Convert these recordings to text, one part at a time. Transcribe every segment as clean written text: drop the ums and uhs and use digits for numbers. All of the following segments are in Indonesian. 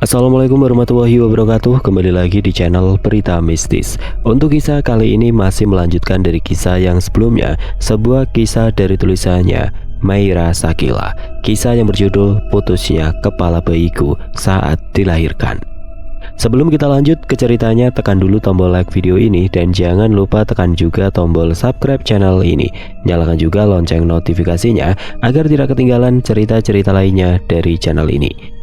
Assalamualaikum warahmatullahi wabarakatuh. Kembali lagi di channel Berita Mistis. Untuk kisah kali ini masih melanjutkan dari kisah yang sebelumnya, sebuah kisah dari tulisannya Maira Sakila. Kisah yang berjudul Putusnya Kepala Bayiku Saat Dilahirkan. Sebelum kita lanjut ke ceritanya, tekan dulu tombol like video ini dan jangan lupa tekan juga tombol subscribe channel ini. Nyalakan juga lonceng notifikasinya agar tidak ketinggalan cerita-cerita lainnya dari channel ini.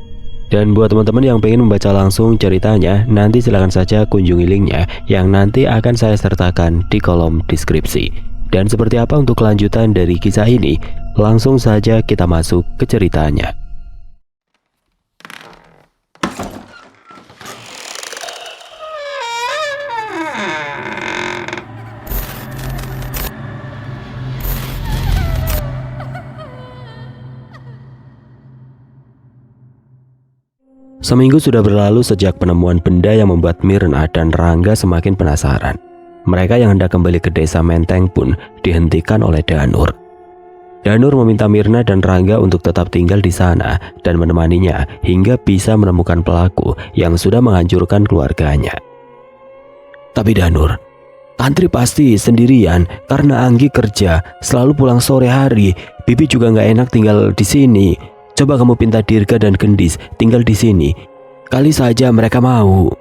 Dan buat teman-teman yang pengen membaca langsung ceritanya, nanti silahkan saja kunjungi linknya yang nanti akan saya sertakan di kolom deskripsi. Dan seperti apa untuk kelanjutan dari kisah ini, langsung saja kita masuk ke ceritanya. Seminggu sudah berlalu sejak penemuan benda yang membuat Mirna dan Rangga semakin penasaran. Mereka yang hendak kembali ke desa Menteng pun dihentikan oleh Danur. Danur meminta Mirna dan Rangga untuk tetap tinggal di sana dan menemaninya hingga bisa menemukan pelaku yang sudah menghancurkan keluarganya. Tapi Danur, Tantri pasti sendirian karena Anggi kerja, selalu pulang sore hari. Bibi juga nggak enak tinggal di sini. Coba kamu pinta Dirga dan Gendis tinggal di sini. Kali saja mereka mau,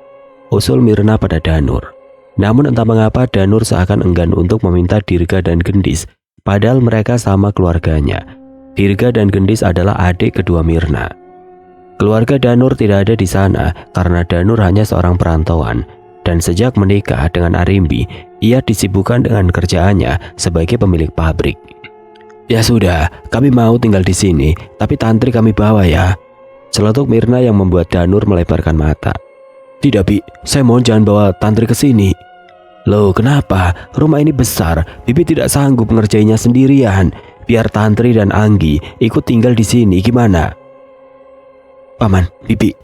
usul Mirna pada Danur. Namun entah mengapa Danur seakan enggan untuk meminta Dirga dan Gendis, padahal mereka sama keluarganya. Dirga dan Gendis adalah adik kedua Mirna. Keluarga Danur tidak ada di sana karena Danur hanya seorang perantauan. Dan sejak menikah dengan Arimbi, ia disibukkan dengan kerjaannya sebagai pemilik pabrik. Ya sudah, kami mau tinggal di sini, tapi Tantri kami bawa ya, celetuk Mirna yang membuat Danur melebarkan mata. Tidak Bi, saya mohon jangan bawa Tantri ke sini. Loh kenapa? Rumah ini besar, Bibi tidak sanggup mengerjainya sendirian. Biar Tantri dan Anggi ikut tinggal di sini, gimana? Paman, Bibi,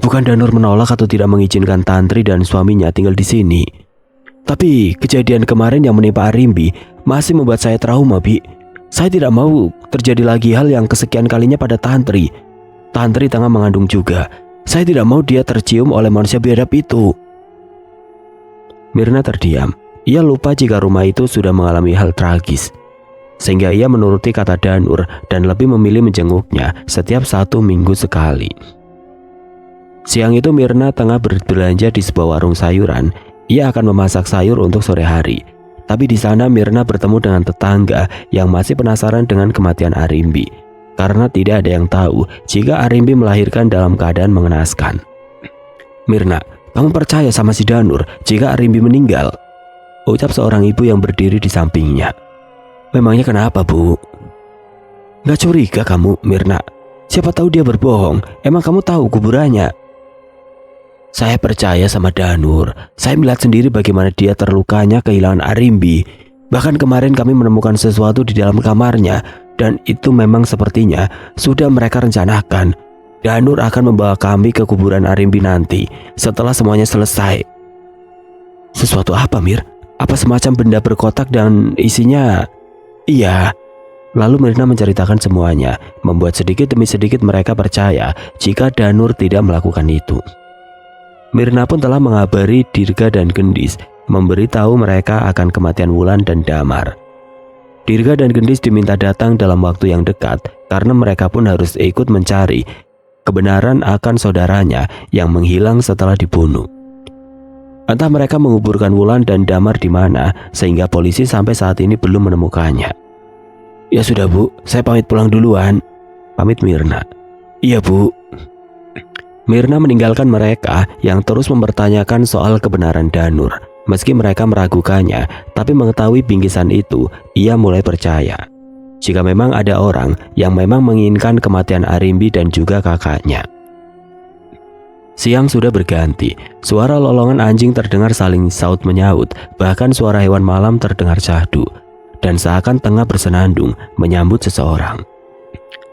bukan Danur menolak atau tidak mengizinkan Tantri dan suaminya tinggal di sini. Tapi kejadian kemarin yang menimpa Arimbi masih membuat saya trauma, Bi. Saya tidak mau terjadi lagi hal yang kesekian kalinya pada Tantri. Tantri tengah mengandung juga. Saya tidak mau dia tercium oleh manusia biadab itu. Mirna terdiam. Ia lupa jika rumah itu sudah mengalami hal tragis. Sehingga ia menuruti kata Danur dan lebih memilih menjenguknya setiap 1 minggu sekali. Siang itu Mirna tengah berbelanja di sebuah warung sayuran. Ia akan memasak sayur untuk sore hari. Tapi di sana Mirna bertemu dengan tetangga yang masih penasaran dengan kematian Arimbi. Karena tidak ada yang tahu jika Arimbi melahirkan dalam keadaan mengenaskan. Mirna, kamu percaya sama si Danur jika Arimbi meninggal? Ucap seorang ibu yang berdiri di sampingnya. Memangnya kenapa, Bu? Gak curiga kamu, Mirna? Siapa tahu dia berbohong. Emang kamu tahu kuburannya? Saya percaya sama Danur. Saya melihat sendiri bagaimana dia terlukanya kehilangan Arimbi. Bahkan kemarin kami menemukan sesuatu di dalam kamarnya. Dan itu memang sepertinya sudah mereka rencanakan. Danur akan membawa kami ke kuburan Arimbi nanti setelah semuanya selesai. Sesuatu apa, Mir? Apa semacam benda berkotak dan isinya? Iya. Lalu Mirna menceritakan semuanya, membuat sedikit demi sedikit mereka percaya jika Danur tidak melakukan itu. Mirna pun telah mengabari Dirga dan Gendis, memberitahu mereka akan kematian Wulan dan Damar. Dirga dan Gendis diminta datang dalam waktu yang dekat karena mereka pun harus ikut mencari kebenaran akan saudaranya yang menghilang setelah dibunuh. Entah mereka menguburkan Wulan dan Damar di mana sehingga polisi sampai saat ini belum menemukannya. Ya sudah Bu, saya pamit pulang duluan, pamit Mirna. Iya Bu. Mirna meninggalkan mereka yang terus mempertanyakan soal kebenaran Danur. Meski mereka meragukannya, tapi mengetahui bingkisan itu, ia mulai percaya. Jika memang ada orang yang memang menginginkan kematian Arimbi dan juga kakaknya. Siang sudah berganti, suara lolongan anjing terdengar saling saut menyaut, bahkan suara hewan malam terdengar syahdu, dan seakan tengah bersenandung menyambut seseorang.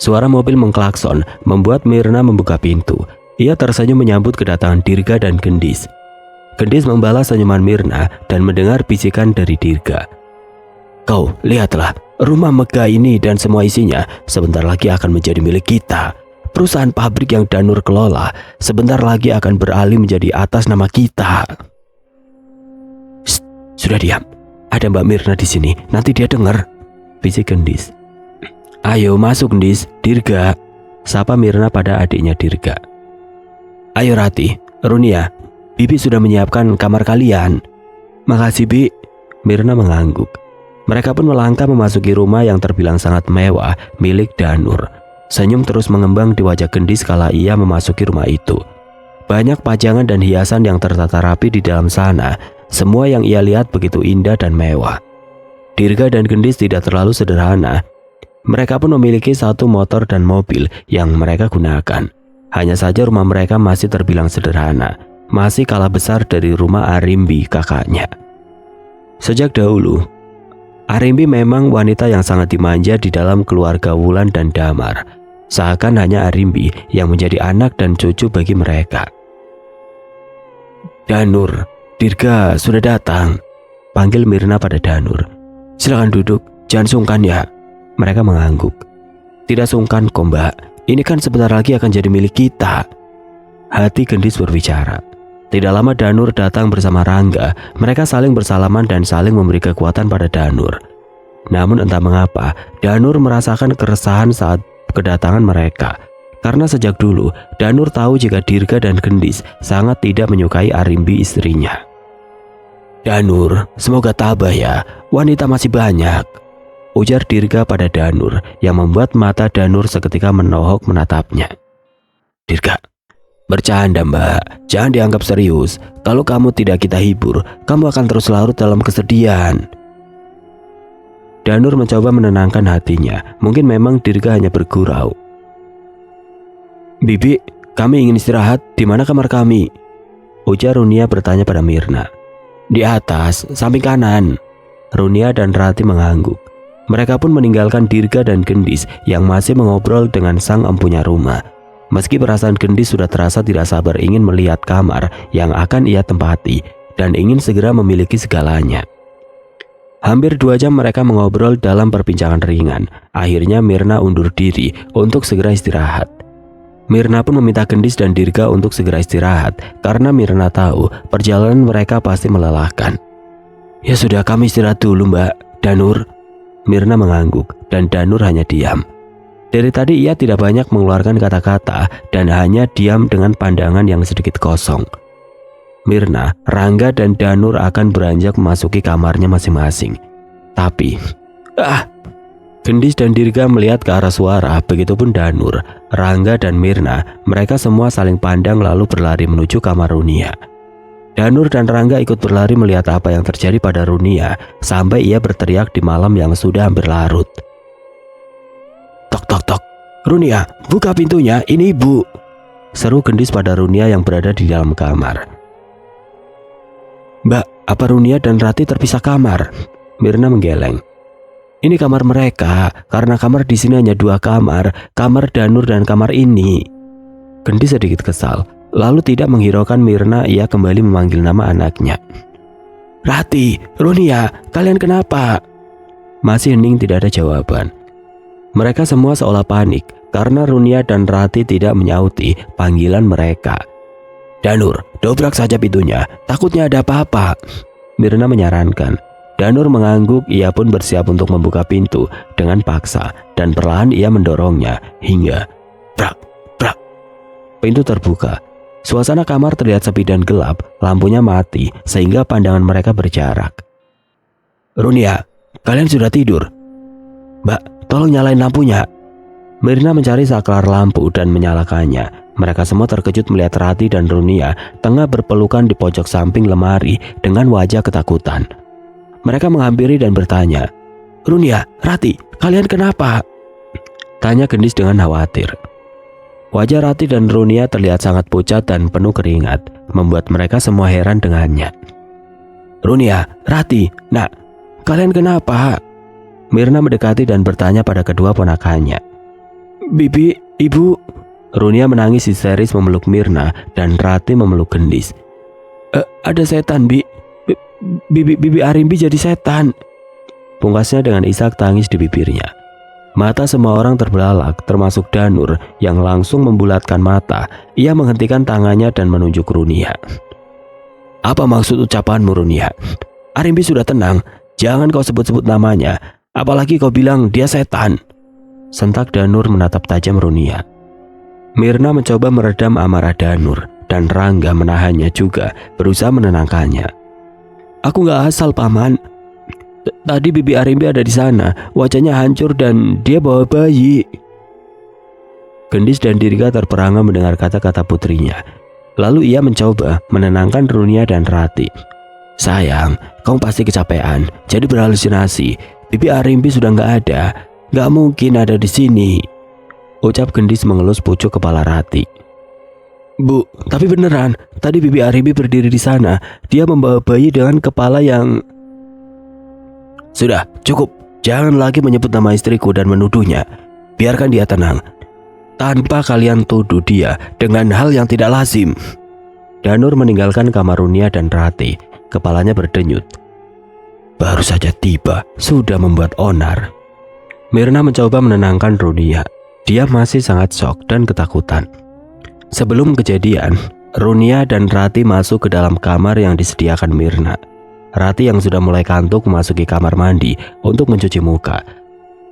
Suara mobil mengklakson membuat Mirna membuka pintu. Ia tersenyum menyambut kedatangan Dirga dan Gendis. Gendis membalas senyuman Mirna dan mendengar bisikan dari Dirga. Kau lihatlah, rumah megah ini dan semua isinya sebentar lagi akan menjadi milik kita. perusahaan pabrik yang Danur kelola sebentar lagi akan beralih menjadi atas nama kita. Shh, sudah diam. Ada Mbak Mirna di sini, nanti dia dengar, bisik Gendis. Ayo masuk Gendis, Dirga, sapa Mirna pada adiknya Dirga. Ayo Rati, Runia, Bibi sudah menyiapkan kamar kalian. Makasih Bi, Mirna mengangguk. Mereka pun melangkah memasuki rumah yang terbilang sangat mewah milik Danur. Senyum terus mengembang di wajah Gendis kala ia memasuki rumah itu. Banyak pajangan dan hiasan yang tertata rapi di dalam sana. Semua yang ia lihat begitu indah dan mewah. Dirga dan Gendis tidak terlalu sederhana. Mereka pun memiliki satu motor dan mobil yang mereka gunakan. Hanya saja rumah mereka masih terbilang sederhana, masih kalah besar dari rumah Arimbi kakaknya. Sejak dahulu, Arimbi memang wanita yang sangat dimanja di dalam keluarga Wulan dan Damar. Seakan hanya Arimbi yang menjadi anak dan cucu bagi mereka. Danur, Dirga sudah datang, panggil Mirna pada Danur. Silakan duduk, jangan sungkan ya. Mereka mengangguk. Tidak sungkan kok Mbak, ini kan sebentar lagi akan jadi milik kita. Hati Gendis berbicara. Tidak lama Danur datang bersama Rangga. Mereka saling bersalaman dan saling memberi kekuatan pada Danur. Namun entah mengapa, Danur merasakan keresahan saat kedatangan mereka. Karena sejak dulu, Danur tahu jika Dirga dan Gendis sangat tidak menyukai Arimbi istrinya. Danur, semoga tabah ya, wanita masih banyak, ujar Dirga pada Danur yang membuat mata Danur seketika menohok menatapnya. Dirga, bercanda Mbak, jangan dianggap serius. Kalau kamu tidak kita hibur, kamu akan terus larut dalam kesedihan. Danur mencoba menenangkan hatinya. Mungkin memang Dirga hanya bergurau. Bibi, kami ingin istirahat. Di mana kamar kami? Ujar Runia bertanya pada Mirna. Di atas, samping kanan. Runia dan Rati mengangguk. Mereka pun meninggalkan Dirga dan Gendis yang masih mengobrol dengan sang empunya rumah. Meski perasaan Gendis sudah terasa tidak sabar ingin melihat kamar yang akan ia tempati dan ingin segera memiliki segalanya. Hampir 2 jam mereka mengobrol dalam perbincangan ringan. Akhirnya Mirna undur diri untuk segera istirahat. Mirna pun meminta Gendis dan Dirga untuk segera istirahat karena Mirna tahu perjalanan mereka pasti melelahkan. Ya sudah, kami istirahat dulu Mbak. Danur, Mirna mengangguk dan Danur hanya diam. Dari tadi ia tidak banyak mengeluarkan kata-kata dan hanya diam dengan pandangan yang sedikit kosong. Mirna, Rangga dan Danur akan beranjak memasuki kamarnya masing-masing. Tapi, Gendis dan Dirga melihat ke arah suara, begitupun Danur, Rangga dan Mirna. Mereka semua saling pandang lalu berlari menuju kamar Runia. Danur dan Rangga ikut berlari melihat apa yang terjadi pada Runia sampai ia berteriak di malam yang sudah hampir larut. Tok tok tok, Runia, buka pintunya, ini ibu, seru Gendis pada Runia yang berada di dalam kamar. Mbak, apa Runia dan Rati terpisah kamar? Mirna menggeleng. Ini kamar mereka, karena kamar di sini hanya 2 kamar, kamar Danur dan kamar ini. Gendis sedikit kesal, lalu tidak menghiraukan Mirna, ia kembali memanggil nama anaknya. Rati, Runia, kalian kenapa? Masih hening tidak ada jawaban. Mereka semua seolah panik karena Runia dan Rati tidak menyauti panggilan mereka. Danur, dobrak saja pintunya, takutnya ada apa-apa, Mirna menyarankan. Danur mengangguk, ia pun bersiap untuk membuka pintu dengan paksa dan perlahan ia mendorongnya hingga brak, brak. Pintu terbuka. Suasana kamar terlihat sepi dan gelap, lampunya mati sehingga pandangan mereka berjarak. Runia, kalian sudah tidur? Mbak, tolong nyalain lampunya. Mirna mencari saklar lampu dan menyalakannya. Mereka semua terkejut melihat Rati dan Runia tengah berpelukan di pojok samping lemari dengan wajah ketakutan. Mereka menghampiri dan bertanya, Runia, Rati, kalian kenapa? Tanya Gendis dengan khawatir. Wajah Rati dan Runia terlihat sangat pucat dan penuh keringat, membuat mereka semua heran dengannya. Runia, Rati, nak, kalian kenapa? Mirna mendekati dan bertanya pada kedua ponakannya. Bibi, ibu. Runia menangis histeris memeluk Mirna dan Rati memeluk Gendis. Ada setan, Bi. Bibi Arimbi jadi setan, pungkasnya dengan isak tangis di bibirnya. Mata semua orang terbelalak, termasuk Danur yang langsung membulatkan mata. Ia menghentikan tangannya dan menunjuk Runia. Apa maksud ucapanmu, Runia? Arimbi sudah tenang, jangan kau sebut-sebut namanya, apalagi kau bilang dia setan. Sentak Danur menatap tajam Runia. Mirna mencoba meredam amarah Danur dan Rangga menahannya juga, berusaha menenangkannya. Aku gak asal, Paman. Tadi bibi Arimbi ada di sana, wajahnya hancur dan dia bawa bayi. Gendis dan Dirga terperangah mendengar kata-kata putrinya. Lalu ia mencoba menenangkan Runia dan Rati. Sayang, kamu pasti kecapean, jadi berhalusinasi. Bibi Arimbi sudah gak ada, gak mungkin ada di sini. Ucap Gendis mengelus pucuk kepala Rati. Bu, tapi beneran, tadi bibi Arimbi berdiri di sana. Dia membawa bayi dengan kepala yang... Sudah, cukup. Jangan lagi menyebut nama istriku dan menuduhnya. Biarkan dia tenang. Tanpa kalian tuduh dia dengan hal yang tidak lazim. Danur meninggalkan kamar Runia dan Rati. Kepalanya berdenyut. Baru saja tiba, sudah membuat onar. Mirna mencoba menenangkan Runia. Dia masih sangat shock dan ketakutan. Sebelum kejadian, Runia dan Rati masuk ke dalam kamar yang disediakan Mirna. Rati yang sudah mulai kantuk memasuki kamar mandi untuk mencuci muka.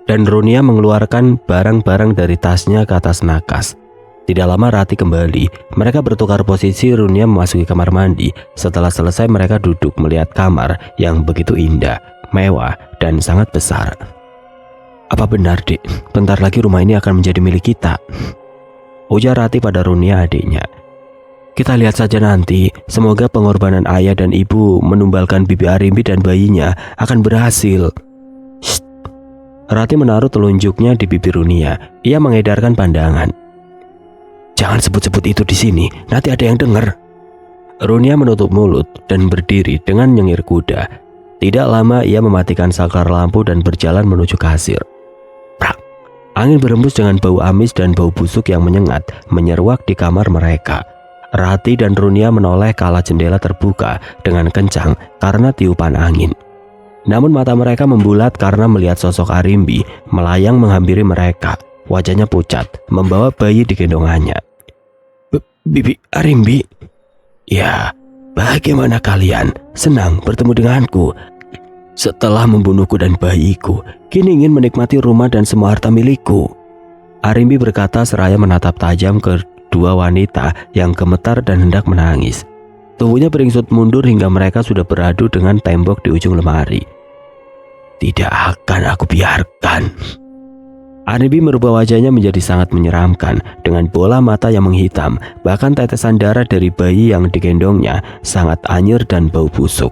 Dan Runia mengeluarkan barang-barang dari tasnya ke atas nakas. Tidak lama Rati kembali. Mereka bertukar posisi. Runia memasuki kamar mandi. Setelah selesai mereka duduk melihat kamar yang begitu indah, mewah, dan sangat besar. Apa benar, Dek? Bentar lagi rumah ini akan menjadi milik kita. Ujar Rati pada Runia adiknya. Kita lihat saja nanti, semoga pengorbanan ayah dan ibu menumbalkan bibi Arimbi dan bayinya akan berhasil. Shh. Rati menaruh telunjuknya di bibir Runia. Ia mengedarkan pandangan. Jangan sebut-sebut itu di sini, nanti ada yang dengar. Runia menutup mulut dan berdiri dengan nyengir kuda. Tidak lama ia mematikan saklar lampu dan berjalan menuju kasir. Prak. Angin berembus dengan bau amis dan bau busuk yang menyengat menyeruak di kamar mereka. Rati dan Runia menoleh kala jendela terbuka dengan kencang karena tiupan angin. Namun mata mereka membulat karena melihat sosok Arimbi melayang menghampiri mereka. Wajahnya pucat, membawa bayi di gendongannya. Bibi Arimbi? Ya, bagaimana kalian? Senang bertemu denganku. Setelah membunuhku dan bayiku, kini ingin menikmati rumah dan semua harta milikku. Arimbi berkata seraya menatap tajam ke dua wanita yang gemetar dan hendak menangis. Tubuhnya beringsut mundur hingga mereka sudah beradu dengan tembok di ujung lemari. Tidak akan aku biarkan. Arimbi merubah wajahnya menjadi sangat menyeramkan dengan bola mata yang menghitam. Bahkan tetesan darah dari bayi yang digendongnya sangat anyir dan bau busuk.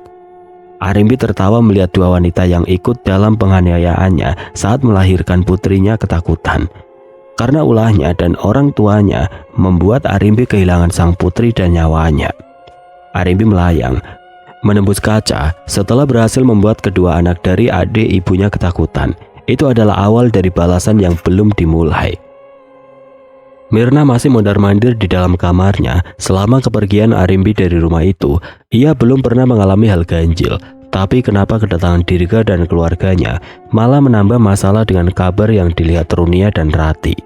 Arimbi tertawa melihat dua wanita yang ikut dalam penganiayaannya saat melahirkan putrinya ketakutan. Karena ulahnya dan orang tuanya membuat Arimbi kehilangan sang putri dan nyawanya. Arimbi melayang, menembus kaca setelah berhasil membuat kedua anak dari adik ibunya ketakutan. Itu adalah awal dari balasan yang belum dimulai. Mirna masih mondar-mandir di dalam kamarnya selama kepergian Arimbi dari rumah itu. Ia belum pernah mengalami hal ganjil. Tapi kenapa kedatangan Dirga dan keluarganya malah menambah masalah dengan kabar yang dilihat Runia dan Rati.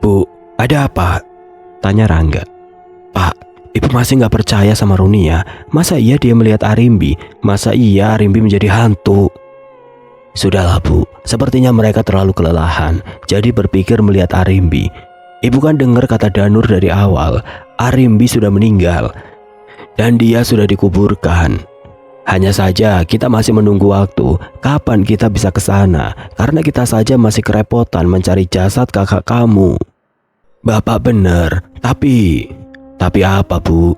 Bu, ada apa? Tanya Rangga. Pak, ibu masih gak percaya sama Runia. Masa iya dia melihat Arimbi? Masa iya Arimbi menjadi hantu? Sudahlah bu, sepertinya mereka terlalu kelelahan, jadi berpikir melihat Arimbi. Ibu kan dengar kata Danur dari awal, Arimbi sudah meninggal dan dia sudah dikuburkan. Hanya saja kita masih menunggu waktu kapan kita bisa ke sana, karena kita saja masih kerepotan mencari jasad kakak kamu. Bapak benar, tapi apa bu?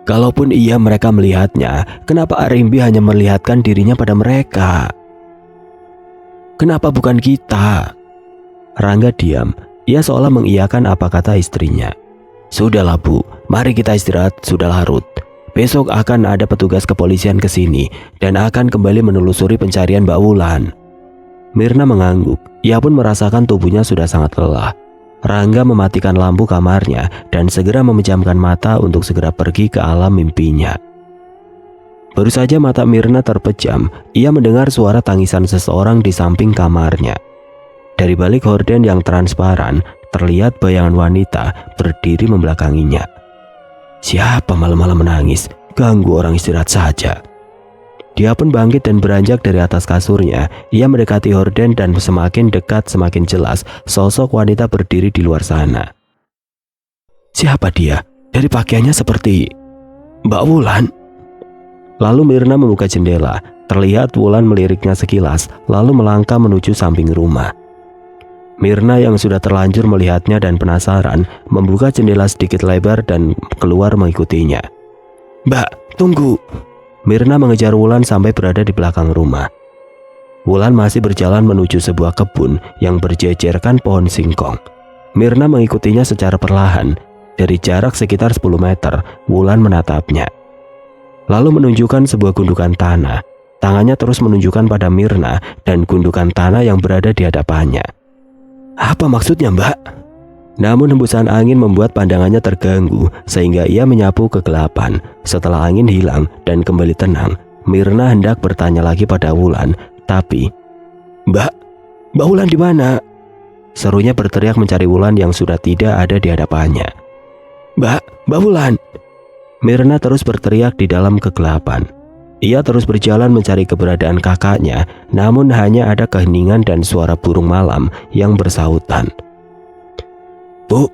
Kalaupun iya mereka melihatnya, kenapa Arimbi hanya melihatkan dirinya pada mereka? Kenapa bukan kita? Rangga diam. Ia seolah mengiyakan apa kata istrinya. Sudahlah bu, mari kita istirahat, sudah larut. Besok akan ada petugas kepolisian ke sini dan akan kembali menelusuri pencarian Mbak Wulan. Mirna mengangguk. Ia pun merasakan tubuhnya sudah sangat lelah. Rangga mematikan lampu kamarnya dan segera memejamkan mata untuk segera pergi ke alam mimpinya. Baru saja mata Mirna terpejam, ia mendengar suara tangisan seseorang di samping kamarnya. Dari balik horden yang transparan, terlihat bayangan wanita berdiri membelakanginya. Siapa malam-malam menangis? Ganggu orang istirahat saja. Dia pun bangkit dan beranjak dari atas kasurnya. Ia mendekati horden dan semakin dekat semakin jelas sosok wanita berdiri di luar sana. Siapa dia? Dari pakaiannya seperti Mbak Wulan. Lalu Mirna membuka jendela. Terlihat Wulan meliriknya sekilas, lalu melangkah menuju samping rumah. Mirna yang sudah terlanjur melihatnya dan penasaran, membuka jendela sedikit lebar dan keluar mengikutinya. Mbak, tunggu. Mirna mengejar Wulan sampai berada di belakang rumah. Wulan masih berjalan menuju sebuah kebun yang berjejerkan pohon singkong. Mirna mengikutinya secara perlahan. Dari jarak sekitar 10 meter, Wulan menatapnya. Lalu menunjukkan sebuah gundukan tanah. Tangannya terus menunjukkan pada Mirna dan gundukan tanah yang berada di hadapannya. Apa maksudnya, Mbak? Namun hembusan angin membuat pandangannya terganggu sehingga ia menyapu kegelapan. Setelah angin hilang dan kembali tenang, Mirna hendak bertanya lagi pada Wulan, tapi Mbak Wulan di mana? Serunya berteriak mencari Wulan yang sudah tidak ada di hadapannya. Mbak Wulan. Mirna terus berteriak di dalam kegelapan. Ia terus berjalan mencari keberadaan kakaknya, namun hanya ada keheningan dan suara burung malam yang bersautan. Bu,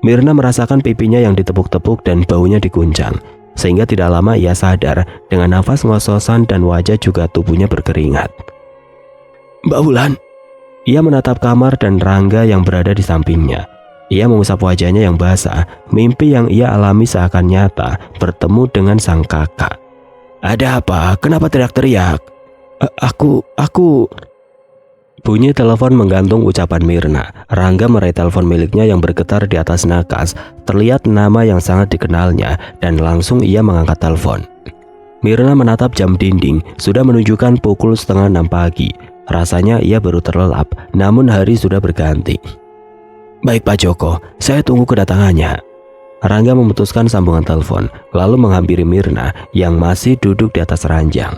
Mirna merasakan pipinya yang ditepuk-tepuk dan baunya diguncang, sehingga tidak lama ia sadar dengan nafas ngos-ngosan dan wajah juga tubuhnya berkeringat. Mbak Wulan. Ia menatap kamar dan Rangga yang berada di sampingnya. Ia mengusap wajahnya yang basah. Mimpi yang ia alami seakan nyata bertemu dengan sang kakak. Ada apa? Kenapa teriak-teriak? Aku... Bunyi telepon menggantung ucapan Mirna. Rangga meraih telepon miliknya yang bergetar di atas nakas. Terlihat nama yang sangat dikenalnya dan langsung ia mengangkat telepon. Mirna menatap jam dinding. Sudah menunjukkan pukul 5:30 pagi. Rasanya ia baru terlelap, namun hari sudah berganti. Baik Pak Joko, saya tunggu kedatangannya. Rangga memutuskan sambungan telepon, lalu menghampiri Mirna yang masih duduk di atas ranjang.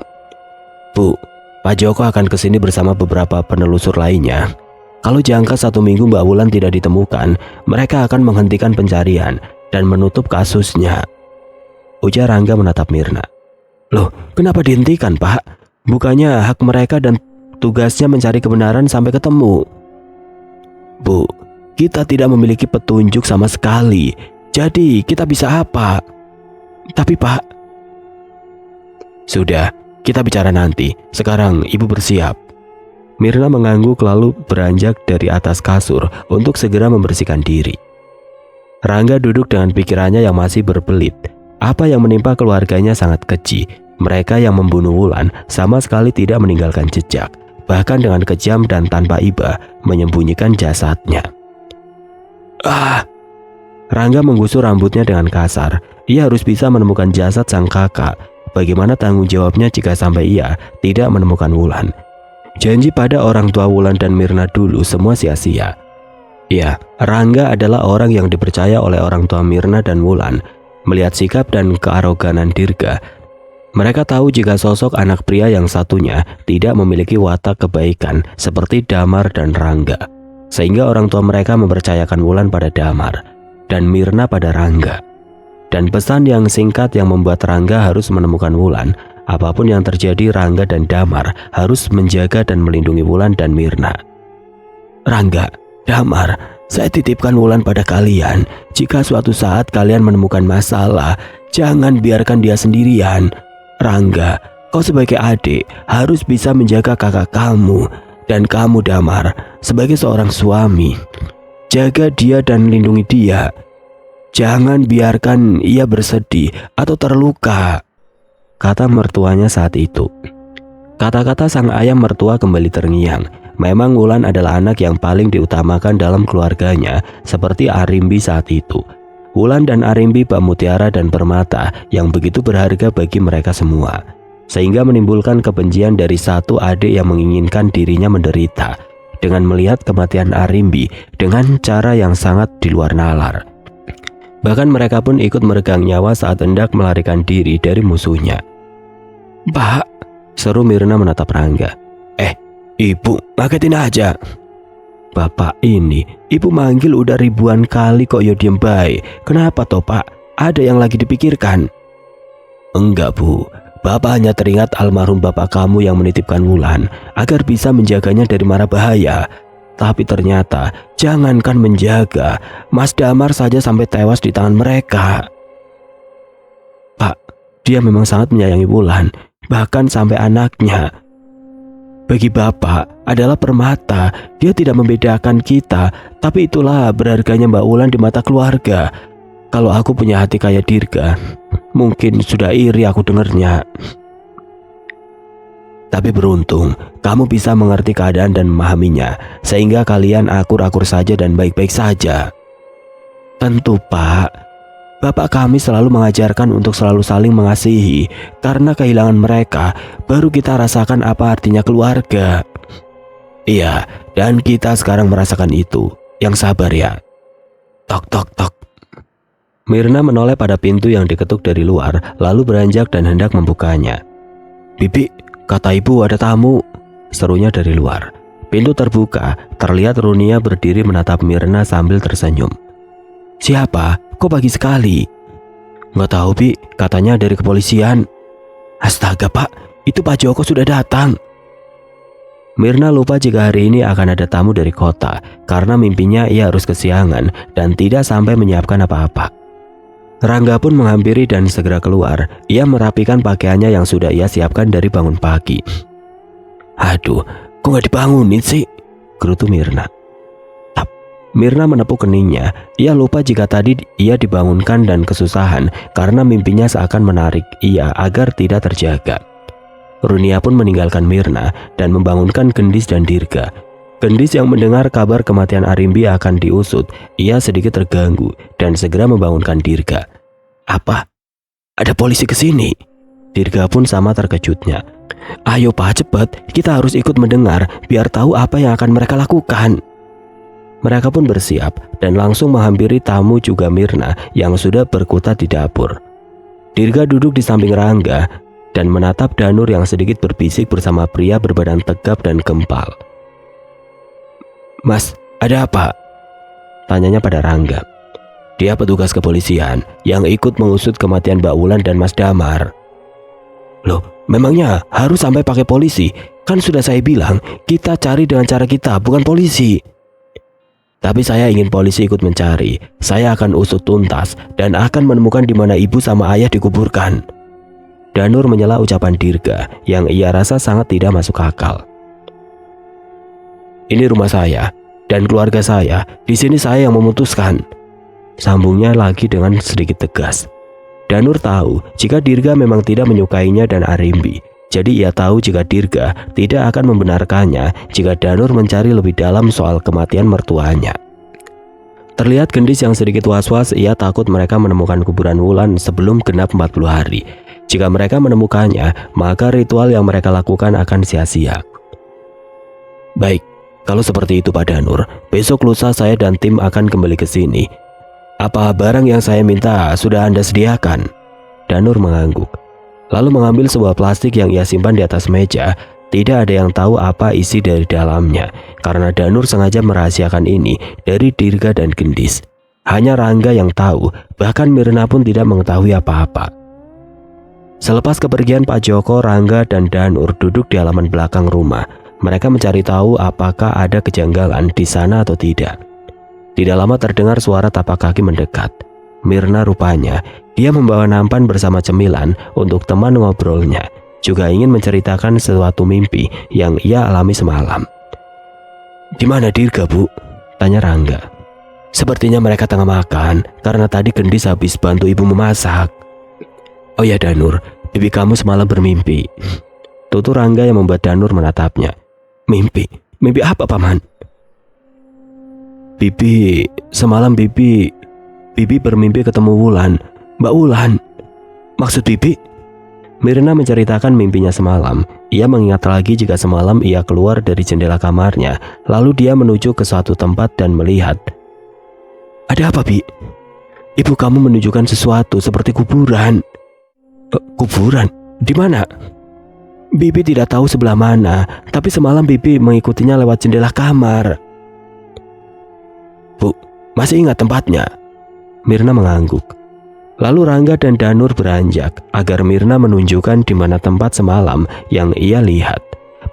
Bu, Pak Joko akan kesini bersama beberapa penelusur lainnya. Kalau jangka 1 minggu Mbak Wulan tidak ditemukan, mereka akan menghentikan pencarian dan menutup kasusnya. Ujar Rangga menatap Mirna. Loh, kenapa dihentikan Pak? Bukannya hak mereka dan tugasnya mencari kebenaran sampai ketemu. Bu, kita tidak memiliki petunjuk sama sekali. Jadi kita bisa apa? Tapi Pak... Sudah, kita bicara nanti. Sekarang ibu bersiap. Mirna mengangguk lalu beranjak dari atas kasur untuk segera membersihkan diri. Rangga duduk dengan pikirannya yang masih berbelit. Apa yang menimpa keluarganya sangat keji. Mereka yang membunuh Wulan sama sekali tidak meninggalkan jejak. Bahkan dengan kejam dan tanpa iba menyembunyikan jasadnya. Rangga menggusur rambutnya dengan kasar. Ia harus bisa menemukan jasad sang kakak. Bagaimana tanggung jawabnya jika sampai ia tidak menemukan Wulan? Janji pada orang tua Wulan dan Mirna dulu semua sia-sia. Ya, Rangga adalah orang yang dipercaya oleh orang tua Mirna dan Wulan. Melihat sikap dan kearoganan Dirga, mereka tahu jika sosok anak pria yang satunya tidak memiliki watak kebaikan seperti Damar dan Rangga. Sehingga orang tua mereka mempercayakan Wulan pada Damar dan Mirna pada Rangga. Dan pesan yang singkat yang membuat Rangga harus menemukan Wulan. Apapun yang terjadi, Rangga dan Damar harus menjaga dan melindungi Wulan dan Mirna. Rangga, Damar, saya titipkan Wulan pada kalian. Jika suatu saat kalian menemukan masalah, jangan biarkan dia sendirian. Rangga, kau sebagai adik harus bisa menjaga kakak kamu. Dan kamu Damar, sebagai seorang suami, jaga dia dan lindungi dia. Jangan biarkan ia bersedih atau terluka, kata mertuanya saat itu. Kata-kata sang ayah mertua kembali terngiang. Memang Wulan adalah anak yang paling diutamakan dalam keluarganya, seperti Arimbi saat itu. Wulan dan Arimbi bak mutiara dan permata yang begitu berharga bagi mereka semua, sehingga menimbulkan kebencian dari satu adik yang menginginkan dirinya menderita dengan melihat kematian Arimbi dengan cara yang sangat di luar nalar. Bahkan mereka pun ikut meregang nyawa saat hendak melarikan diri dari musuhnya. "Pak," seru Mirna menatap Rangga. Ibu, ngagetin aja." "Bapak ini, ibu manggil udah ribuan kali kok yo diem bae. Kenapa toh Pak? Ada yang lagi dipikirkan?" "Enggak Bu, Bapak hanya teringat almarhum bapak kamu yang menitipkan Wulan agar bisa menjaganya dari mara bahaya. Tapi ternyata jangankan menjaga, Mas Damar saja sampai tewas di tangan mereka." "Pak, dia memang sangat menyayangi Wulan, bahkan sampai anaknya. Bagi Bapak adalah permata, dia tidak membedakan kita, tapi itulah berharganya Mbak Wulan di mata keluarga. Kalau aku punya hati kayak Dirga, mungkin sudah iri aku dengernya. Tapi beruntung, kamu bisa mengerti keadaan dan memahaminya, sehingga kalian akur-akur saja dan baik-baik saja." "Tentu Pak, Bapak kami selalu mengajarkan untuk selalu saling mengasihi, karena kehilangan mereka baru kita rasakan apa artinya keluarga." "Iya, dan kita sekarang merasakan itu. Yang sabar ya." Tok tok tok. Mirna menoleh pada pintu yang diketuk dari luar, lalu beranjak dan hendak membukanya. "Bibi, kata ibu ada tamu," serunya dari luar. Pintu terbuka, terlihat Runia berdiri menatap Mirna sambil tersenyum. "Siapa? Kok pagi sekali?" "Nggak tahu Bi, katanya dari kepolisian." "Astaga Pak, itu Pak Joko sudah datang." Mirna lupa jika hari ini akan ada tamu dari kota, karena mimpinya ia harus kesiangan dan tidak sampai menyiapkan apa-apa. Rangga pun menghampiri dan segera keluar. Ia merapikan pakaiannya yang sudah ia siapkan dari bangun pagi. "Aduh, kok nggak dibangunin sih?" gerutu Mirna. Mirna menepuk keningnya. Ia lupa jika tadi ia dibangunkan dan kesusahan karena mimpinya seakan menarik ia agar tidak terjaga. Runia pun meninggalkan Mirna dan membangunkan Gendis dan Dirga. Gendis yang mendengar kabar kematian Arimbi akan diusut, ia sedikit terganggu dan segera membangunkan Dirga. "Apa? Ada polisi ke sini?" Dirga pun sama terkejutnya. "Ayo Pak, cepat, kita harus ikut mendengar biar tahu apa yang akan mereka lakukan." Mereka pun bersiap dan langsung menghampiri tamu juga Mirna yang sudah berkutat di dapur. Dirga duduk di samping Rangga dan menatap Danur yang sedikit berbisik bersama pria berbadan tegap dan gempal. "Mas, ada apa?" tanyanya pada Rangga. "Dia petugas kepolisian yang ikut mengusut kematian Mbak Wulan dan Mas Damar." "Loh, memangnya harus sampai pakai polisi? Kan sudah saya bilang kita cari dengan cara kita, bukan polisi." "Tapi saya ingin polisi ikut mencari. Saya akan usut tuntas dan akan menemukan di mana ibu sama ayah dikuburkan." Danur menyela ucapan Dirga yang ia rasa sangat tidak masuk akal. "Ini rumah saya dan keluarga saya. Di sini saya yang memutuskan," sambungnya lagi dengan sedikit tegas. Danur tahu jika Dirga memang tidak menyukainya dan Arimbi. Jadi ia tahu jika Dirga tidak akan membenarkannya jika Danur mencari lebih dalam soal kematian mertuanya. Terlihat Gendis yang sedikit was-was, ia takut mereka menemukan kuburan Wulan sebelum genap 40 hari. Jika mereka menemukannya, maka ritual yang mereka lakukan akan sia-sia. "Baik, kalau seperti itu Pak Danur, besok lusa saya dan tim akan kembali ke sini. Apa barang yang saya minta sudah Anda sediakan?" Danur mengangguk, lalu mengambil sebuah plastik yang ia simpan di atas meja. Tidak ada yang tahu apa isi dari dalamnya, karena Danur sengaja merahasiakan ini dari Dirga dan Gendis. Hanya Rangga yang tahu, bahkan Mirna pun tidak mengetahui apa-apa. Selepas kepergian Pak Joko, Rangga dan Danur duduk di halaman belakang rumah. Mereka mencari tahu apakah ada kejanggalan di sana atau tidak. Tidak lama terdengar suara tapak kaki mendekat. Mirna rupanya, dia membawa nampan bersama cemilan untuk teman ngobrolnya. Juga ingin menceritakan sesuatu mimpi yang ia alami semalam. "Di mana Dirga, Bu?" tanya Rangga. "Sepertinya mereka tengah makan, karena tadi Gendis habis bantu ibu memasak." "Oh ya Danur, bibi kamu semalam bermimpi," tutur Rangga yang membuat Danur menatapnya. "Mimpi? Mimpi apa Paman?" Semalam bibi bermimpi ketemu Wulan. Mbak Wulan." "Maksud bibi?" Mirna menceritakan mimpinya semalam. Ia mengingat lagi jika semalam ia keluar dari jendela kamarnya, lalu dia menuju ke suatu tempat dan melihat. "Ada apa, Bi?" "Ibu kamu menunjukkan sesuatu seperti kuburan." Kuburan? Di mana?" Bibi tidak tahu sebelah mana, tapi semalam Bibi mengikutinya lewat jendela kamar. Bu, masih ingat tempatnya? Mirna mengangguk. Lalu Rangga dan Danur beranjak agar Mirna menunjukkan di mana tempat semalam yang ia lihat.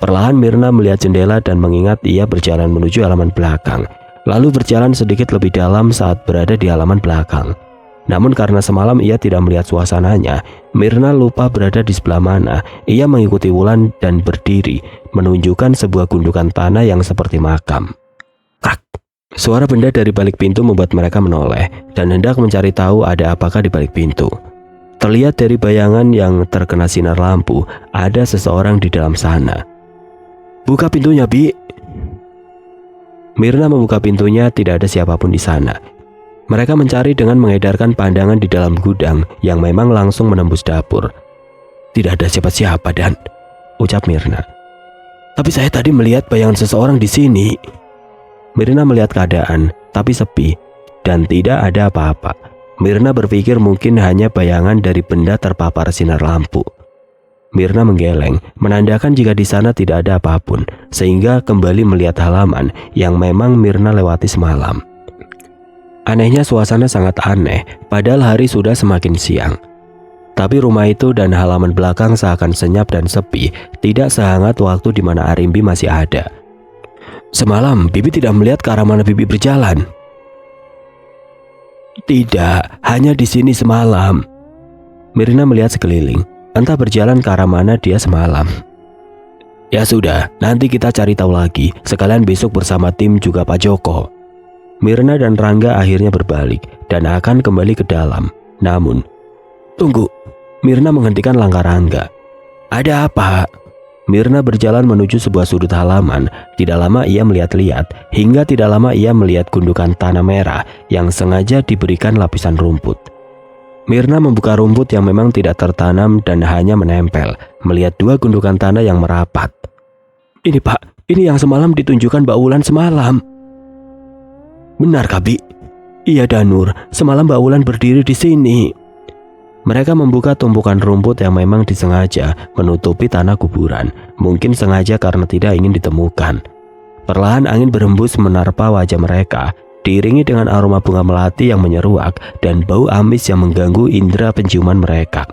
Perlahan Mirna melihat jendela dan mengingat ia berjalan menuju halaman belakang, lalu berjalan sedikit lebih dalam saat berada di halaman belakang. Namun karena semalam ia tidak melihat suasananya, Mirna lupa berada di sebelah mana. Ia mengikuti Wulan dan berdiri, menunjukkan sebuah gundukan tanah yang seperti makam. Krak! Suara benda dari balik pintu membuat mereka menoleh dan hendak mencari tahu ada apakah di balik pintu. Terlihat dari bayangan yang terkena sinar lampu, ada seseorang di dalam sana. Buka pintunya, Bi. Mirna membuka pintunya, tidak ada siapapun di sana. Mereka mencari dengan mengedarkan pandangan di dalam gudang yang memang langsung menembus dapur. Tidak ada siapa-siapa, Dan, ucap Mirna. Tapi saya tadi melihat bayangan seseorang di sini. Mirna melihat keadaan, tapi sepi dan tidak ada apa-apa. Mirna berpikir mungkin hanya bayangan dari benda terpapar sinar lampu. Mirna menggeleng, menandakan jika di sana tidak ada apapun, sehingga kembali melihat halaman yang memang Mirna lewati semalam. Anehnya suasana sangat aneh, padahal hari sudah semakin siang. Tapi rumah itu dan halaman belakang seakan senyap dan sepi, tidak sehangat waktu di mana Arimbi masih ada. Semalam, Bibi tidak melihat ke arah mana Bibi berjalan. Tidak, hanya di sini semalam. Mirna melihat sekeliling, entah berjalan ke arah mana dia semalam. Ya sudah, nanti kita cari tahu lagi, sekalian besok bersama tim juga Pak Joko. Mirna dan Rangga akhirnya berbalik dan akan kembali ke dalam. Namun, tunggu, Mirna menghentikan langkah Rangga. Ada apa? Mirna berjalan menuju sebuah sudut halaman. Tidak lama ia melihat-lihat, hingga tidak lama ia melihat gundukan tanah merah yang sengaja diberikan lapisan rumput. Mirna membuka rumput yang memang tidak tertanam dan hanya menempel, melihat dua gundukan tanah yang merapat. Ini Pak, ini yang semalam ditunjukkan Mbak Wulan semalam. Benar Kak Bi? Iya Danur, semalam Mbak Wulan berdiri di sini. Mereka membuka tumpukan rumput yang memang disengaja menutupi tanah kuburan, mungkin sengaja karena tidak ingin ditemukan. Perlahan angin berhembus menerpa wajah mereka, diiringi dengan aroma bunga melati yang menyeruak dan bau amis yang mengganggu indera penciuman mereka.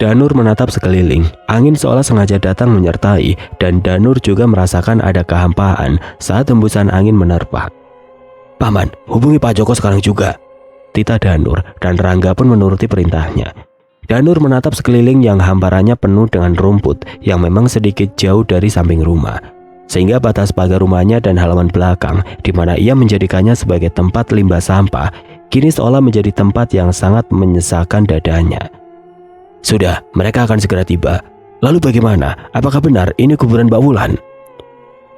Danur menatap sekeliling, angin seolah sengaja datang menyertai dan Danur juga merasakan ada kehampaan saat hembusan angin menerpa. Paman, hubungi Pak Joko sekarang juga, titah Danur, dan Rangga pun menuruti perintahnya. Danur menatap sekeliling yang hamparannya penuh dengan rumput yang memang sedikit jauh dari samping rumah, sehingga batas pagar rumahnya dan halaman belakang di mana ia menjadikannya sebagai tempat limbah sampah kini seolah menjadi tempat yang sangat menyesakan dadanya. Sudah, mereka akan segera tiba. Lalu bagaimana? Apakah benar ini kuburan Mbak Wulan?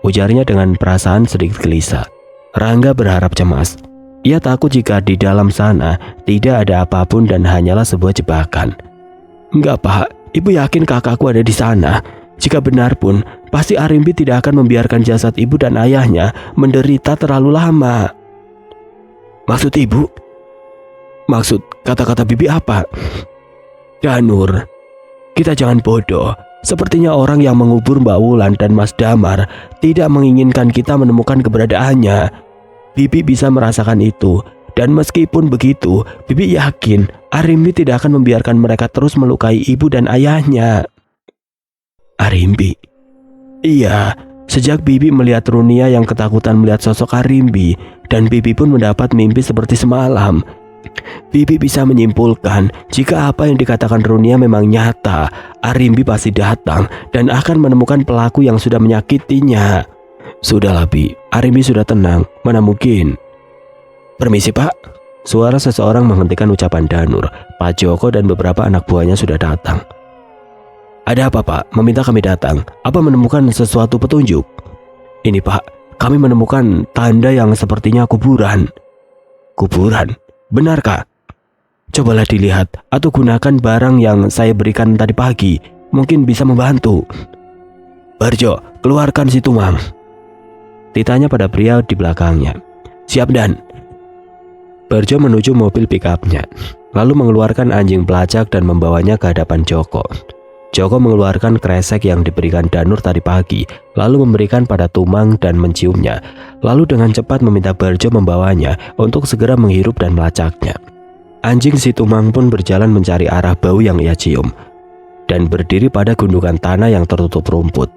Ujarnya dengan perasaan sedikit gelisah. Rangga berharap cemas. Ia takut jika di dalam sana tidak ada apapun dan hanyalah sebuah jebakan. Enggak Pak, Ibu yakin kakakku ada di sana. Jika benar pun, pasti Arimbi tidak akan membiarkan jasad ibu dan ayahnya menderita terlalu lama. Maksud Ibu? Maksud kata-kata Bibi apa? Danur, kita jangan bodoh. Sepertinya orang yang mengubur Mbak Wulan dan Mas Damar tidak menginginkan kita menemukan keberadaannya. Bibi bisa merasakan itu. Dan meskipun begitu, Bibi yakin Arimbi tidak akan membiarkan mereka terus melukai ibu dan ayahnya. Arimbi? Iya, sejak Bibi melihat Runia yang ketakutan melihat sosok Arimbi, dan Bibi pun mendapat mimpi seperti semalam. Bibi bisa menyimpulkan jika apa yang dikatakan Runia memang nyata, Arimbi pasti datang dan akan menemukan pelaku yang sudah menyakitinya. Sudahlah Bi, Arimbi sudah tenang, mana mungkin. Permisi Pak. Suara seseorang menghentikan ucapan Danur. Pak Joko dan beberapa anak buahnya sudah datang. Ada apa Pak? Meminta kami datang. Apa menemukan sesuatu petunjuk? Ini Pak, kami menemukan tanda yang sepertinya kuburan. Kuburan? Benar Kak? Cobalah dilihat atau gunakan barang yang saya berikan tadi pagi. Mungkin bisa membantu. Barjo, keluarkan si Tumang. Titanya pada pria di belakangnya. Siap Dan. Barjo menuju mobil pick-up-nya, lalu mengeluarkan anjing pelacak dan membawanya ke hadapan Joko. Joko mengeluarkan kresek yang diberikan Danur tadi pagi, lalu memberikan pada Tumang dan menciumnya. Lalu dengan cepat meminta Barjo membawanya untuk segera menghirup dan melacaknya. Anjing si Tumang pun berjalan mencari arah bau yang ia cium dan berdiri pada gundukan tanah yang tertutup rumput.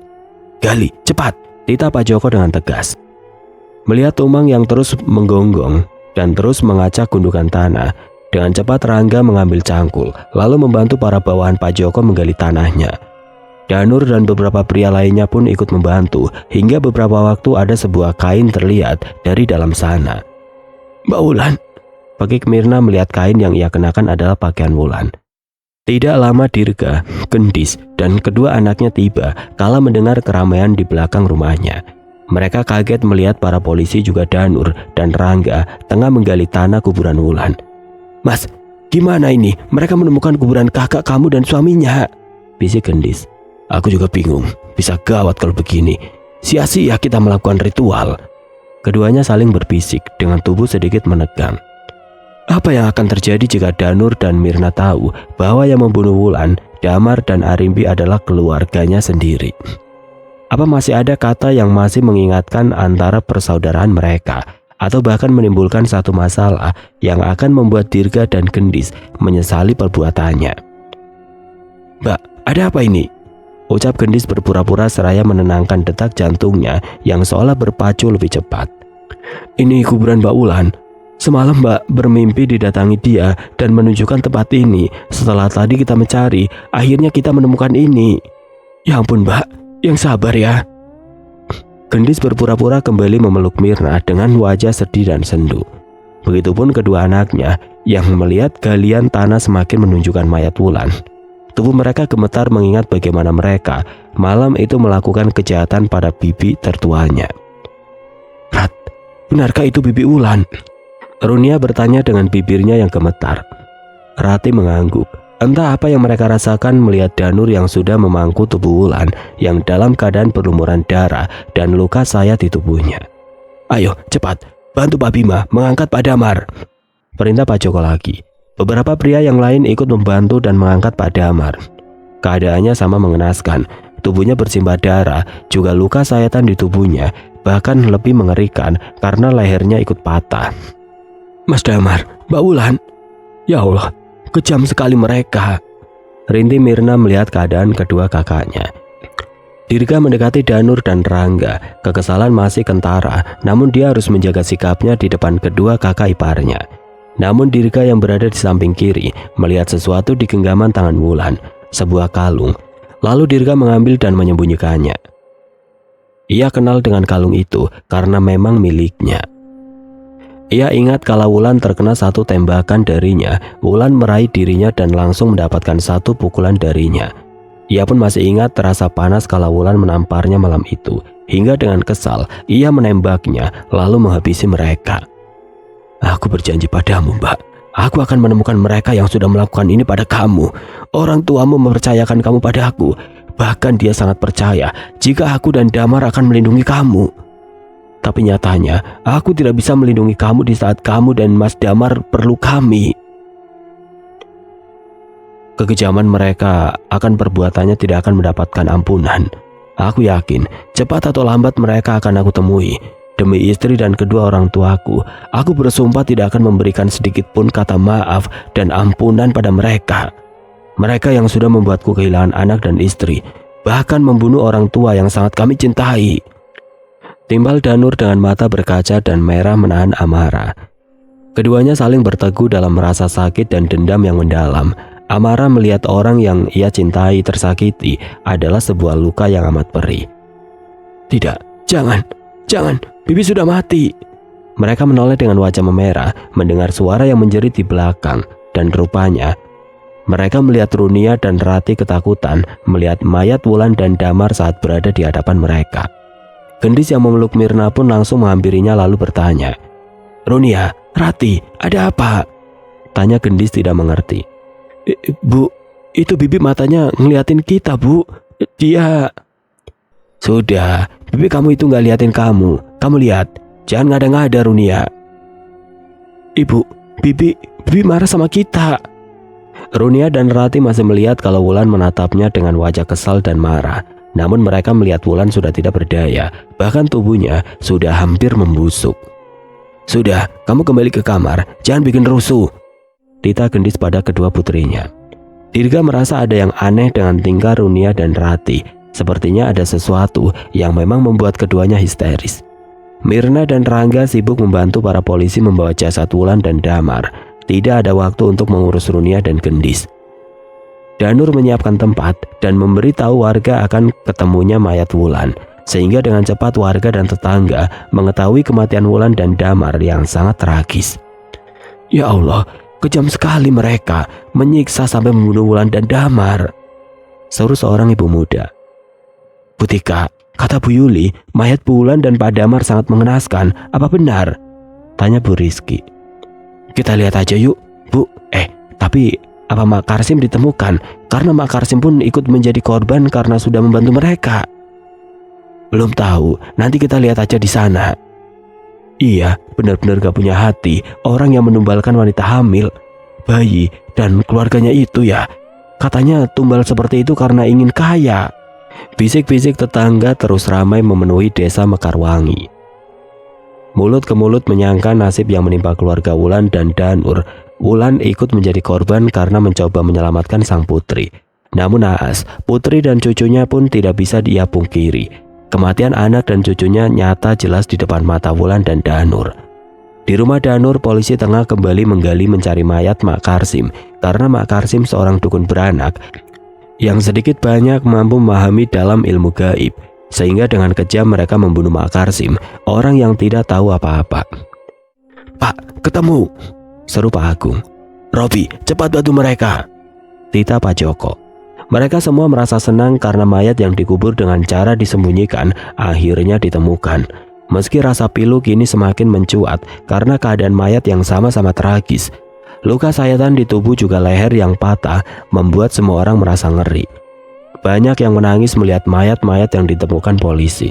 "Gali, cepat!" titah Pak Joko dengan tegas. Melihat Tumang yang terus menggonggong dan terus mengacak gundukan tanah, dengan cepat Rangga mengambil cangkul, lalu membantu para bawahan Pak Joko menggali tanahnya. Danur dan beberapa pria lainnya pun ikut membantu, hingga beberapa waktu ada sebuah kain terlihat dari dalam sana. "Mbak Wulan," Pakik Mirna melihat kain yang ia kenakan adalah pakaian Wulan. Tidak lama Dirga, Gendis, dan kedua anaknya tiba kala mendengar keramaian di belakang rumahnya. Mereka kaget melihat para polisi juga Danur dan Rangga tengah menggali tanah kuburan Wulan. "Mas, gimana ini? Mereka menemukan kuburan kakak kamu dan suaminya," bisik Gendis. "Aku juga bingung, bisa gawat kalau begini. Sia-sia kita melakukan ritual." Keduanya saling berbisik dengan tubuh sedikit menegang. Apa yang akan terjadi jika Danur dan Mirna tahu bahwa yang membunuh Wulan, Damar dan Arimbi adalah keluarganya sendiri? Apa masih ada kata yang masih mengingatkan antara persaudaraan mereka? Atau bahkan menimbulkan satu masalah yang akan membuat Dirga dan Gendis menyesali perbuatannya? "Mbak, ada apa ini?" ucap Gendis berpura-pura seraya menenangkan detak jantungnya yang seolah berpacu lebih cepat. "Ini kuburan Mbak Wulan. Semalam Mbak bermimpi didatangi dia dan menunjukkan tempat ini. Setelah tadi kita mencari, akhirnya kita menemukan ini." "Ya ampun Mbak, yang sabar ya." Gendis berpura-pura kembali memeluk Mirna dengan wajah sedih dan sendu. Begitupun kedua anaknya yang melihat galian tanah semakin menunjukkan mayat Wulan. Tubuh mereka gemetar mengingat bagaimana mereka malam itu melakukan kejahatan pada bibi tertuanya. "Rat, benarkah itu bibi Wulan?" Runia bertanya dengan bibirnya yang gemetar. Rati mengangguk. Entah apa yang mereka rasakan melihat Danur yang sudah memangku tubuh Wulan yang dalam keadaan berlumuran darah dan luka sayat di tubuhnya. "Ayo cepat, bantu Pak Bima mengangkat Pak Damar," perintah Pak Joko lagi. Beberapa pria yang lain ikut membantu dan mengangkat Pak Damar. Keadaannya sama mengenaskan. Tubuhnya bersimbah darah, juga luka sayatan di tubuhnya, bahkan lebih mengerikan karena lehernya ikut patah. "Mas Damar, Mbak Wulan, ya Allah, kejam sekali mereka," rintih Mirna melihat keadaan kedua kakaknya. Dirga mendekati Danur dan Rangga. Kekesalan masih kentara, namun dia harus menjaga sikapnya di depan kedua kakak iparnya. Namun Dirga yang berada di samping kiri melihat sesuatu di genggaman tangan Wulan, sebuah kalung. Lalu Dirga mengambil dan menyembunyikannya. Ia kenal dengan kalung itu karena memang miliknya. Ia ingat kala Wulan terkena satu tembakan darinya, Wulan meraih dirinya dan langsung mendapatkan satu pukulan darinya. Ia pun masih ingat terasa panas kala Wulan menamparnya malam itu, hingga dengan kesal ia menembaknya lalu menghabisi mereka. "Aku berjanji padamu, Mbak, aku akan menemukan mereka yang sudah melakukan ini pada kamu. Orang tuamu mempercayakan kamu padaku, bahkan dia sangat percaya jika aku dan Damar akan melindungi kamu. Tapi nyatanya, aku tidak bisa melindungi kamu di saat kamu dan Mas Damar perlu kami." Kekejaman mereka akan perbuatannya tidak akan mendapatkan ampunan. Aku yakin, cepat atau lambat mereka akan aku temui. Demi istri dan kedua orang tuaku, aku bersumpah tidak akan memberikan sedikit pun kata maaf dan ampunan pada mereka. Mereka yang sudah membuatku kehilangan anak dan istri, bahkan membunuh orang tua yang sangat kami cintai. Timbal Danur dengan mata berkaca dan merah menahan amarah. Keduanya saling berteguh dalam rasa sakit dan dendam yang mendalam. Amarah melihat orang yang ia cintai tersakiti adalah sebuah luka yang amat perih. "Tidak, jangan, Bibi sudah mati." Mereka menoleh dengan wajah memerah mendengar suara yang menjerit di belakang, dan rupanya mereka melihat Runia dan Rati ketakutan melihat mayat Wulan dan Damar saat berada di hadapan mereka. Gendis yang memeluk Mirna pun langsung menghampirinya lalu bertanya, "Runia, Rati, ada apa?" tanya Gendis tidak mengerti. Bu, itu Bibi matanya ngeliatin kita, Bu. Dia..." "Sudah, Bibi kamu itu nggak liatin kamu. Kamu lihat, jangan ngada-ngada Runia." Ibu, Bibi marah sama kita." Runia dan Rati masih melihat kalau Wulan menatapnya dengan wajah kesal dan marah. Namun mereka melihat Wulan sudah tidak berdaya, bahkan tubuhnya sudah hampir membusuk. "Sudah, kamu kembali ke kamar, jangan bikin rusuh," Tita gendis pada kedua putrinya. Dirga merasa ada yang aneh dengan tingkah Runia dan Rati. Sepertinya ada sesuatu yang memang membuat keduanya histeris. Mirna dan Rangga sibuk membantu para polisi membawa jasad Wulan dan Damar. Tidak ada waktu untuk mengurus Runia dan Gendis. Danur menyiapkan tempat dan memberitahu warga akan ketemunya mayat Wulan, sehingga dengan cepat warga dan tetangga mengetahui kematian Wulan dan Damar yang sangat tragis. "Ya Allah, kejam sekali mereka, menyiksa sampai membunuh Wulan dan Damar," seru seorang ibu muda. "Bu Tika, kata Bu Yuli, mayat Bu Wulan dan Pak Damar sangat mengenaskan, apa benar?" tanya Bu Rizky. "Kita lihat aja yuk, Bu. Tapi apa Mak Karsim ditemukan? Karena Mak Karsim pun ikut menjadi korban karena sudah membantu mereka." "Belum tahu, nanti kita lihat aja di sana." "Iya, benar-benar gak punya hati orang yang menumbalkan wanita hamil, bayi, dan keluarganya itu ya. Katanya tumbal seperti itu karena ingin kaya." Bisik-bisik tetangga terus ramai memenuhi desa Mekarwangi. Mulut ke mulut menyangka nasib yang menimpa keluarga Wulan dan Danur. Wulan ikut menjadi korban karena mencoba menyelamatkan sang putri. Namun naas, putri dan cucunya pun tidak bisa dia pungkiri. Kematian anak dan cucunya nyata jelas di depan mata Wulan dan Danur. Di rumah Danur, polisi tengah kembali menggali mencari mayat Mak Karsim karena Mak Karsim seorang dukun beranak yang sedikit banyak mampu memahami dalam ilmu gaib. Sehingga dengan kejam mereka membunuh Mak Karsim, orang yang tidak tahu apa-apa. "Pak, ketemu!" seru Pak Agung. "Robi, cepat bantu mereka!" Tita Pak Joko. Mereka semua merasa senang karena mayat yang dikubur dengan cara disembunyikan akhirnya ditemukan. Meski rasa pilu kini semakin mencuat karena keadaan mayat yang sama-sama tragis. Luka sayatan di tubuh juga leher yang patah membuat semua orang merasa ngeri. Banyak yang menangis melihat mayat-mayat yang ditemukan polisi.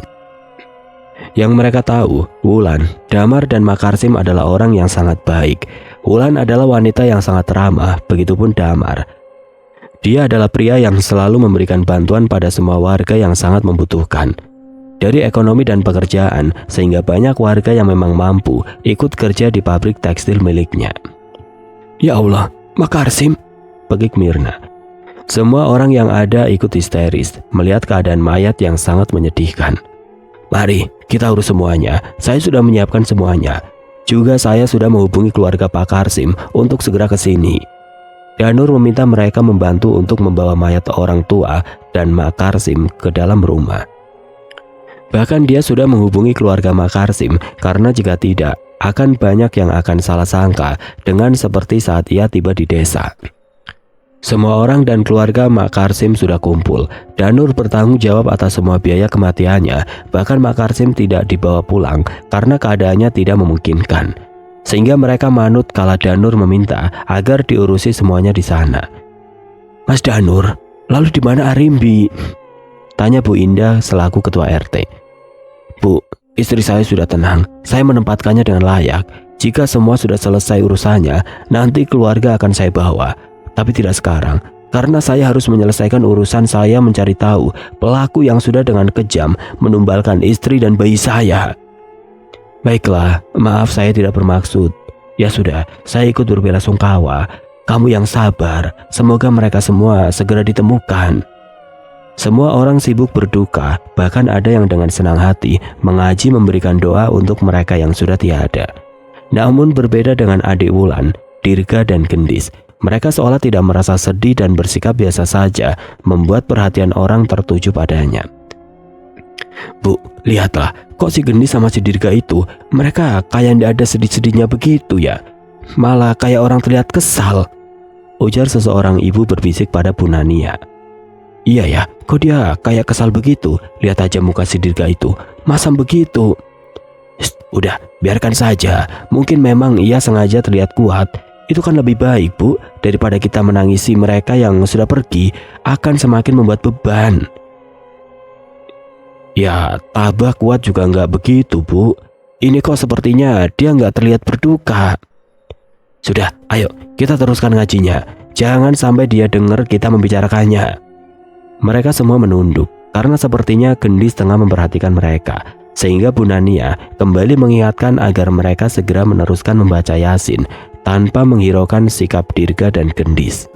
Yang mereka tahu, Wulan, Damar, dan Mak Karsim adalah orang yang sangat baik. Wulan adalah wanita yang sangat ramah, begitupun Damar. Dia adalah pria yang selalu memberikan bantuan pada semua warga yang sangat membutuhkan. Dari ekonomi dan pekerjaan, sehingga banyak warga yang memang mampu ikut kerja di pabrik tekstil miliknya. "Ya Allah, Mak Karsim," pegik Mirna. Semua orang yang ada ikut histeris melihat keadaan mayat yang sangat menyedihkan. "Mari, kita urus semuanya. Saya sudah menyiapkan semuanya. Juga saya sudah menghubungi keluarga Pak Karsim untuk segera ke sini." Danur meminta mereka membantu untuk membawa mayat orang tua dan Mak Karsim ke dalam rumah. Bahkan dia sudah menghubungi keluarga Mak Karsim karena jika tidak, akan banyak yang akan salah sangka dengan seperti saat ia tiba di desa. Semua orang dan keluarga Mak Karsim sudah kumpul. Danur bertanggung jawab atas semua biaya kematiannya. Bahkan Mak Karsim tidak dibawa pulang karena keadaannya tidak memungkinkan. Sehingga mereka manut kala Danur meminta agar diurusi semuanya di sana. "Mas Danur, lalu di mana Arimbi?" tanya Bu Indah selaku ketua RT. "Bu, istri saya sudah tenang. Saya menempatkannya dengan layak. Jika semua sudah selesai urusannya, nanti keluarga akan saya bawa. Tapi tidak sekarang, karena saya harus menyelesaikan urusan saya mencari tahu pelaku yang sudah dengan kejam menumbalkan istri dan bayi saya." "Baiklah, maaf saya tidak bermaksud. Ya sudah, saya ikut berbelasungkawa. Kamu yang sabar, semoga mereka semua segera ditemukan." Semua orang sibuk berduka, bahkan ada yang dengan senang hati mengaji memberikan doa untuk mereka yang sudah tiada. Namun berbeda dengan adik Wulan, Dirga dan Gendis. Mereka seolah tidak merasa sedih dan bersikap biasa saja, membuat perhatian orang tertuju padanya. "Bu, lihatlah, kok si Gendis sama si Dirga itu, mereka kayak tidak ada sedih-sedihnya begitu ya. Malah kayak orang terlihat kesal," ujar seseorang ibu berbisik pada Bu Nania. "Iya ya, kok dia kayak kesal begitu? Lihat aja muka si Dirga itu, masam begitu." "Udah, biarkan saja. Mungkin memang ia sengaja terlihat kuat. Itu kan lebih baik, Bu, daripada kita menangisi mereka yang sudah pergi, akan semakin membuat beban." "Ya, Tabah kuat juga nggak begitu, Bu. Ini kok sepertinya dia nggak terlihat berduka." "Sudah, ayo kita teruskan ngajinya. Jangan sampai dia dengar kita membicarakannya." Mereka semua menunduk karena sepertinya Gendis tengah memperhatikan mereka, sehingga Bu Nania kembali mengingatkan agar mereka segera meneruskan membaca Yasin tanpa menghiraukan sikap Dirga dan Gendis.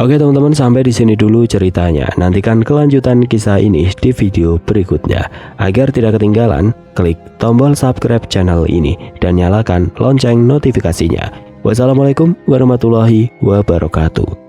Oke teman-teman, sampai di sini dulu ceritanya. Nantikan kelanjutan kisah ini di video berikutnya. Agar tidak ketinggalan, klik tombol subscribe channel ini dan nyalakan lonceng notifikasinya. Wassalamualaikum warahmatullahi wabarakatuh.